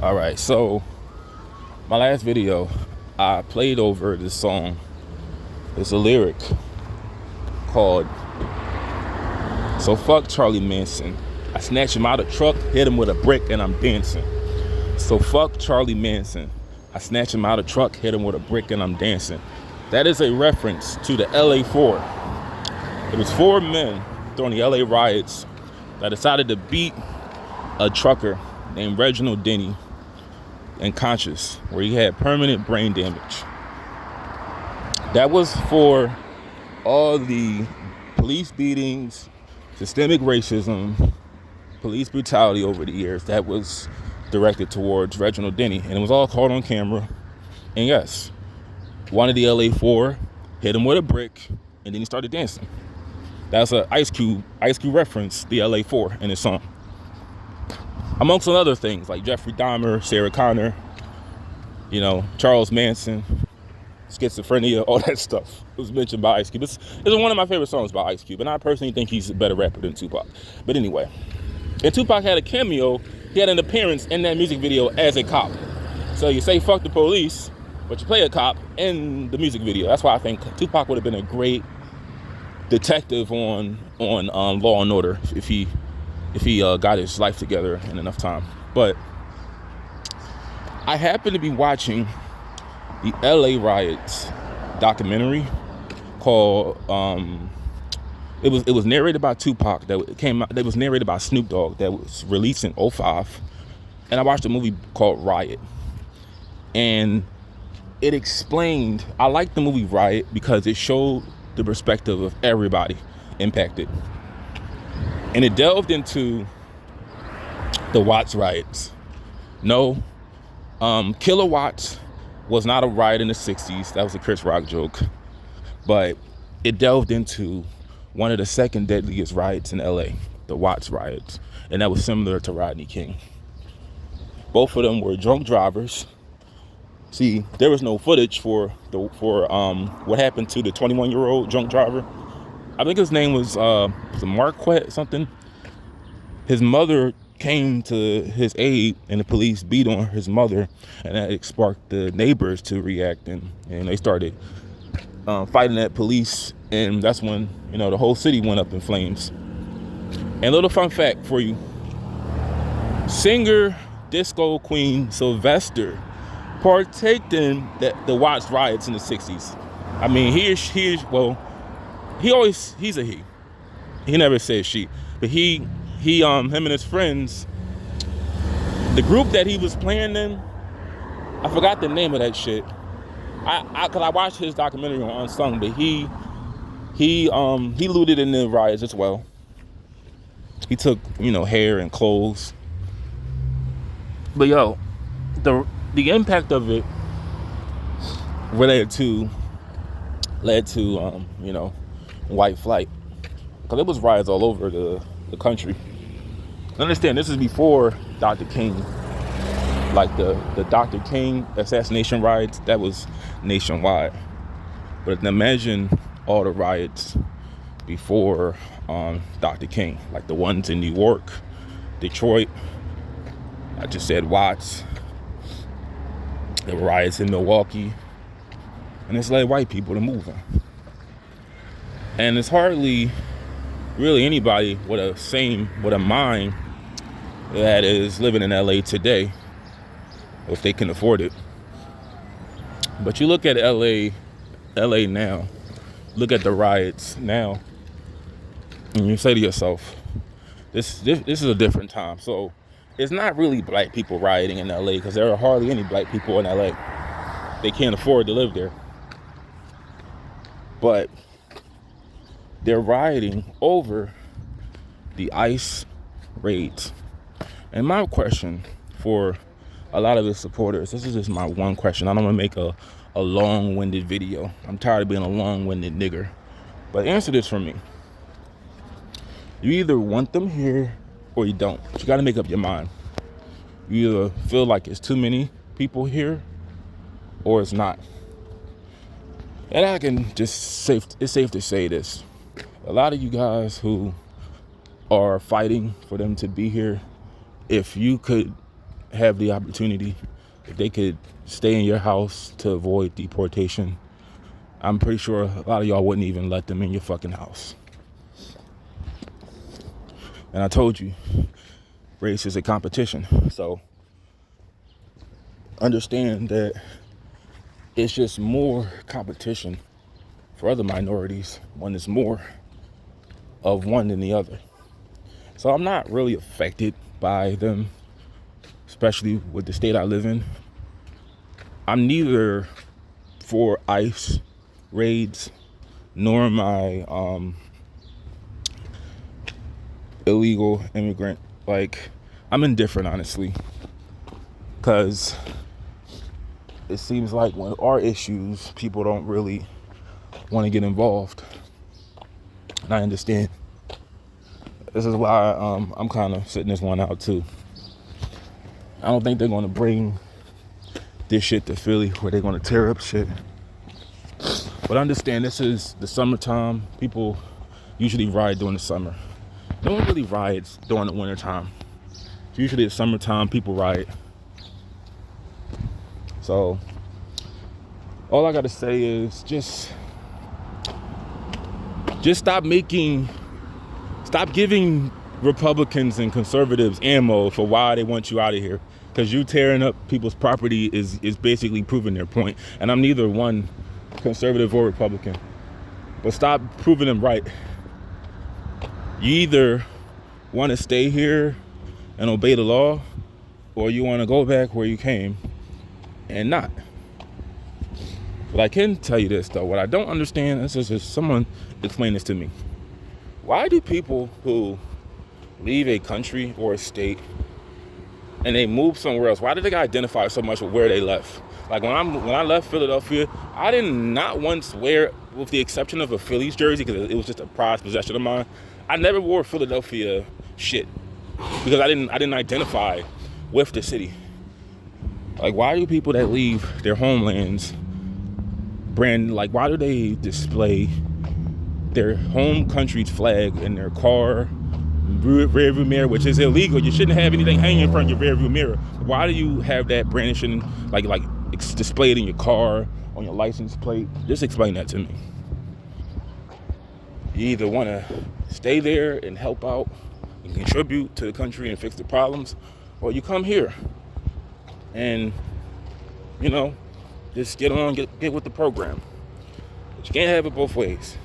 All right, so my last video, I played over this song. It's a lyric called, "So fuck Charlie Manson. I snatch him out of truck, hit him with a brick, and I'm dancing." So fuck Charlie Manson. I snatch him out of truck, hit him with a brick, and I'm dancing. That is a reference to the LA 4. It was 4 men during the LA riots that decided to beat a trucker named Reginald Denny unconscious, where he had permanent brain damage. That was for all the police beatings, systemic racism, police brutality over the years that was directed towards Reginald Denny, and it was all caught on camera. And yes, one of the LA 4 hit him with a brick, and then he started dancing. That's an Ice Cube reference, the LA 4 in his song. Amongst other things like Jeffrey Dahmer, Sarah Connor, Charles Manson, schizophrenia, all that stuff. It was mentioned by Ice Cube. It's one of my favorite songs by Ice Cube, and I personally think he's a better rapper than Tupac. But anyway, and Tupac had a cameo. He had an appearance in that music video as a cop. So you say fuck the police, but you play a cop in the music video. That's why I think Tupac would have been a great detective on Law and Order if he got his life together in enough time. But I happened to be watching the LA riots documentary called it was narrated by Tupac, that was narrated by Snoop Dogg, that was released in 2005. And I watched a movie called Riot, and it explained, I liked the movie Riot because it showed the perspective of everybody impacted. And it delved into the Watts riots. No, Killer Watts was not a riot in the 60s. That was a Chris Rock joke. But it delved into one of the second deadliest riots in LA, the Watts riots. And that was similar to Rodney King. Both of them were drunk drivers. See, there was no footage for what happened to the 21-year-old drunk driver. I think his name was Marquette something. His mother came to his aid, and the police beat on his mother, and that sparked the neighbors to react, and they started fighting at police, and that's when the whole city went up in flames. And a little fun fact for you: singer disco queen Sylvester partaked in the Watts riots in the 60s. I mean, he's a he. He never says she, but him and his friends, the group that he was playing in, I forgot the name of that shit. Cause I watched his documentary on Unsung, but he looted in the riots as well. He took hair and clothes. But the impact of it led to white flight, because it was riots all over the country. Understand, this is before Dr. King, like the Dr. King assassination riots, that was nationwide. But imagine all the riots before Dr. King, like the ones in New York, Detroit, I just said Watts, the riots in Milwaukee, and it's like white people are moving. And it's hardly really anybody with a mind that is living in LA today, if they can afford it. But you look at LA now, look at the riots now, and you say to yourself, this is a different time. So it's not really black people rioting in LA, because there are hardly any black people in LA. They can't afford to live there. But they're rioting over the ICE raids. And my question for a lot of his supporters, this is just my one question. I don't want to make a long-winded video. I'm tired of being a long-winded nigger. But answer this for me. You either want them here or you don't. But you got to make up your mind. You either feel like it's too many people here or it's not. And I can just it's safe to say this. A lot of you guys who are fighting for them to be here, if you could have the opportunity, if they could stay in your house to avoid deportation, I'm pretty sure a lot of y'all wouldn't even let them in your fucking house. And I told you, race is a competition. So understand that it's just more competition for other minorities when there's more of one than the other. So I'm not really affected by them, especially with the state I live in. I'm neither for ICE raids nor am I illegal immigrant. Like, I'm indifferent, honestly, because it seems like when there are issues, people don't really want to get involved. And I understand. This is why I'm kind of sitting this one out too. I don't think they're going to bring this shit to Philly where they're going to tear up shit. But understand, this is the summertime. People usually riot during the summer. No one really riots during the wintertime. It's usually the summertime people riot. So all I got to say is just stop giving Republicans and conservatives ammo for why they want you out of here. Because you tearing up people's property is basically proving their point. And I'm neither one conservative or Republican. But stop proving them right. You either want to stay here and obey the law, or you want to go back where you came and not. But I can tell you this, though. What I don't understand, this is just someone explain this to me. Why do people who leave a country or a state and they move somewhere else, why do they identify so much with where they left? Like when I left Philadelphia, I did not once wear, with the exception of a Phillies jersey, because it was just a prized possession of mine, I never wore Philadelphia shit because I didn't identify with the city. Like, why do people that leave their homelands why do they display their home country's flag in their car rearview mirror, which is illegal? You shouldn't have anything hanging in front of your rearview mirror. Why do you have that brandishing, like displayed in your car, on your license plate? Just explain that to me. You either want to stay there and help out and contribute to the country and fix the problems, or you come here and, just get with the program. But you can't have it both ways.